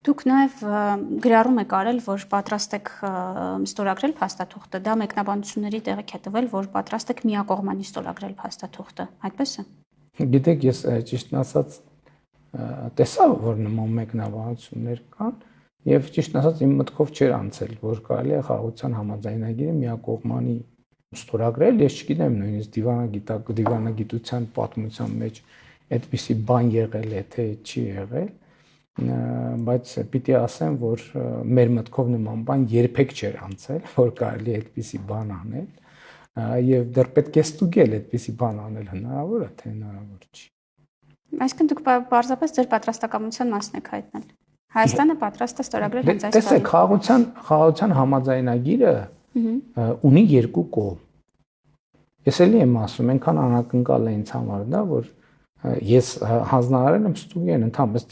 Դուք նաև գրառում եք արել, որ պատրաստ եք ստորագրել փաստաթուղթը, դա մեկնաբանությունների տեղիք է տվել, որ պատրաստ եք միակողմանի ստորագրել փաստաթուղթը, այդպես է։ Գիտեք, ես ճիշտն ասած տեսա, որ նման մեկնաբանություններ կան, եւ ճիշտն ասած իմ մտքով չէր անցել, որ կարելի է խաղաղության համաձայնագիրը միակողմանի ստորագրել, ես չգիտեմ նույնիսկ դիվանագիտության պատմության մեջ այդպիսի բան եղել է, թե չի եղել, բայց պիտի ասեմ, որ մեր մտքով նման բան երբեք չէր անցել, որ կարելի է այդպիսի բան անել, եւ դեռ պետք է ստուգել այդպիսի բան անել հնարավոր է, թե հնարավոր չի։ Այսինքն դուք պարզապես ձեր պատրաստակամության մասն եք հայտնել։ Հայաստանը պատրաստ է ստորագրել հենց այս բանը։ Տեսեք, խաղաղության համաձայնագիրը ունի երկու կողմ։ Ես էլի եմ ասում, այնքան անակնկալ է ինձ համար դա, որ ես հանձնարարել եմ ստուգեն, ընդհանրապես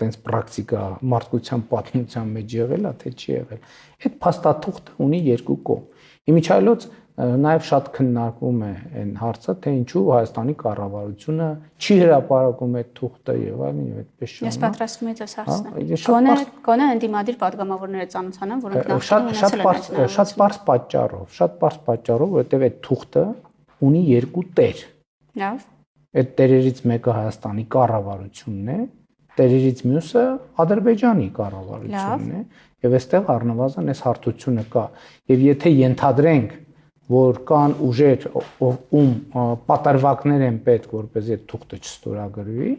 տենց պրակտիկա մարդկության պատմության մեջ եղել է, թե չի եղել։ Այդ փաստաթուղթը ունի երկու կողմ։ Իմիջիայլոց նաև շատ քննարկվում է այն հարցը, թե ինչու Հայաստանի կառավարությունը չի հրապարակում այդ թուղթը եւ այլն եւ այդպես շարունակ։ Ես պատրաստվում եմ այս հարցնել։ Գոնե ընդդիմադիր падգամավորները ծանոթանան, որոնք նախկինում ունեցել են շատ բարձ պատճառով, որովհետեւ այդ թուղթը ունի երկու տեր։ Լավ։ Այդ տերերից մեկը Հայաստանի կառավարությունն է, տերերից մյուսը Ադրբեջանի կառավարությունն է, եւ այստեղ առնվազն այս հարթությունը կա։ Եվ եթե ենթադրենք, որ կան ուժեր, ում պատրվակներ են պետք, որպեսզի այդ թուղթը չստորագրվի,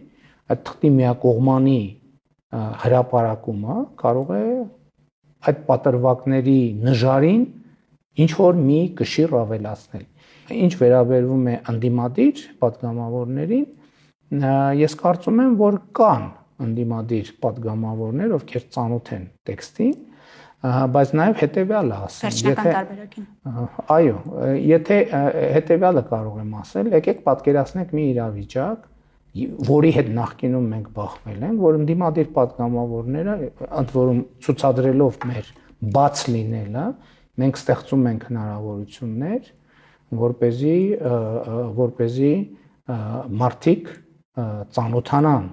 այդ թղթի միակողմանի հրապարակումը կարող է այդ պատրվակների նժարին ինչ որ մի կշիռ ավելացնել։ Ինչ վերաբերվում է ընդդիմադիր падգամավորներին, ես կարծում եմ, որ կան ընդդիմադիր падգամավորներ, ովքեր ծանոթ են տեքստին, բայց նաև հետեւյալը ասեմ, այո, եթե հետեւյալը կարող եմ ասել, եկեք պատկերացնենք մի իրավիճակ, որի հետ նախկինում մենք բախվել ենք, որ ընդդիմադիր падգամավորները, ընդ որում ցուցադրելով մեր բաց լինելը, մենք ստեղծում ենք հնարավորություններ, որպեսզի մարդիկ ծանոթանան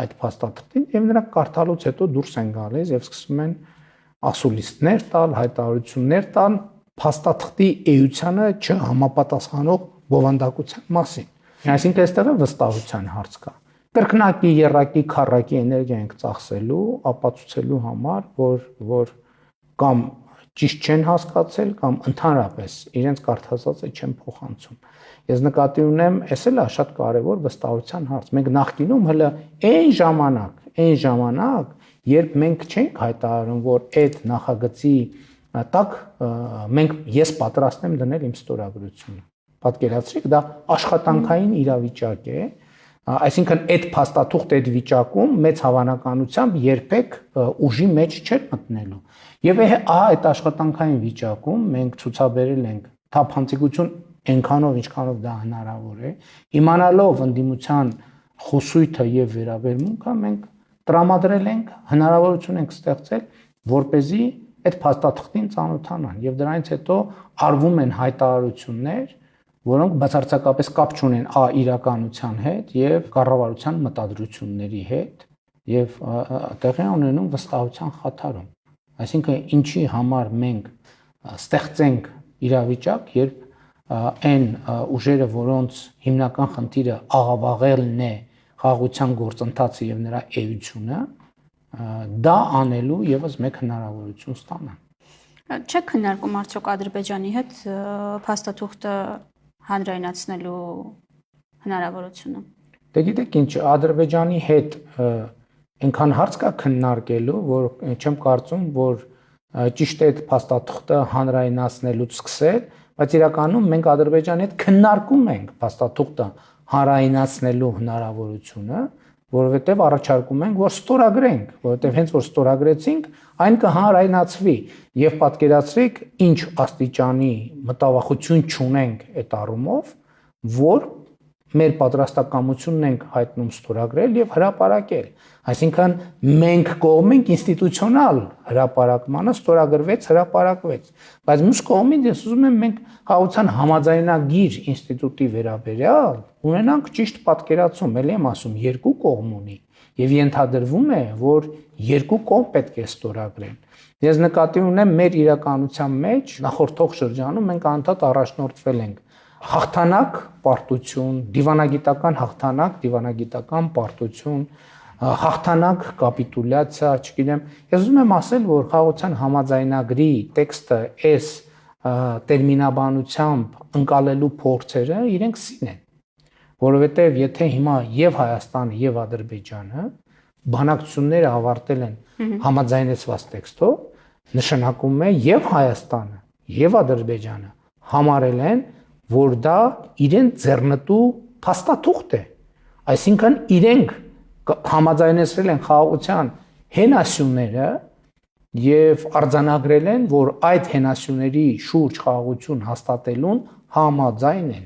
այդ փաստաթղթին եւ նրանք կարդալուց հետո դուրս են գալիս եւ սկսում են ասուլիստներ տալ, հայտարարություններ տալ փաստաթղթի էությանը չհամապատասխանող բովանդակության մասին։ Այսինքն այստեղ է վստահության հարց կա։ Կրկնակի, եռակի, քառակի էներգիա ենք ծախսելու, ապացուցելու համար, որ կամ ճիշտ չեն հասկացել կամ ընդհանրապես իրենց կարդացածը չեն փոխանցում։ Ես նկատի ունեմ, այս էլ է շատ կարևոր վստահության հարց։ Մենք նախկինում հələ այն ժամանակ, երբ մենք չենք հայտարարում, որ այդ նախագծի տակ ես պատրաստ եմ դնել իմ ստորագրությունը։ Պատկերացրեք, դա աշխատանքային իրավիճակ է, այսինքն այդ փաստաթուղթ այդ վիճակում մեծ հավանականությամբ երբեք ուժի մեջ չէր մտնելու։ Եվ այդ աշխատանքային վիճակում մենք ցուցաբերել ենք թափանցիկություն այնքանով, ինչքանով դա հնարավոր է, իմանալով ընդդիմության խուսույթը եւ վերաբերմունքը, մենք տրամադրել ենք, հնարավորություն ենք ստեղծել, որպեսզի այդ փաստաթղթին ծանոթանան եւ դրանից հետո արվում են հայտարարություններ, որոնք բացարձակապես կապ չունեն իրականության հետ եւ կառավարության մտադրությունների հետ եւ տեղի ունենում վստահության խաթարում։ Այսինքն ինչի համար մենք ստեղծենք իրավիճակ, երբ այն ուժերը, որոնց հիմնական խնդիրը աղավաղելն է խաղաղության գործընթացը եւ նրա էությունը, դա անելու եւս մեկ հնարավորություն ստանան։ Չեք քննարկում արդյոք Ադրբեջանի հետ փաստաթուղթը հանրայնացնելու հնարավորությունը։ Դե գիտեք ինչ, Ադրբեջանի հետ այնքան հարց կա քննարկելու, որ չեմ կարծում, որ ճիշտ է այդ փաստաթուղթը հանրայնացնելուց սկսել, բայց իրականում մենք Ադրբեջանի հետ քննարկում ենք փաստաթուղթը հանրայնացնելու հնարավորությունը, որովհետև առաջարկում ենք, որ ստորագրենք, որովհետև հենց որ ստորագրեցինք, այն կհանրայնացվի եւ պատկերացրեք ինչ աստիճանի մտավախություն չունենք այդ առումով, որ մեր պատրաստակամությունն ենք հայտնում ստորագրել եւ հրապարակել։ Այսինքն մենք կողմենք ինստիտուցիոնալ հրապարակմանը, ստորագրվեց, հրապարակվեց, բայց մյուս կողմից ես ուզում եմ մենք խաղաղության համաձայնագիր ինստիտուտի վերաբերյալ ունենանք ճիշտ պատկերացում, ելի եմ ասում, երկու կողմ ունի եւ ենթադրվում է, որ երկու կողմ պետք է ստորագրեն։ Ես նկատի ունեմ մեր իրականության մեջ նախորդող շրջանում մենք անդադ առաջնորդվել ենք հաղթանակ, պարտություն, դիվանագիտական հաղթանակ, դիվանագիտական պարտություն, հաղթանակ, կապիտուլյացիա, չգիտեմ։ Ես ուզում եմ ասել, որ խաղաղության համաձայնագրի տեքստը այս տերմինաբանությամբ ընկալելու փորձերը իրենք սին են, որովհետև եթե հիմա եւ Հայաստանը եւ Ադրբեջանը բանակցությունները ավարտել են համաձայնեցված տեքստով, նշանակում է եւ Հայաստանը եւ Ադրբեջանը համարել են, որ դա իրենց ձեռնտու փաստաթուղթ է, այսինքն իրենք համաձայնեցրել են խաղաղության հենասյուները եւ արձանագրել են, որ այդ հենասյուների շուրջ խաղաղություն հաստատելուն համաձայն են։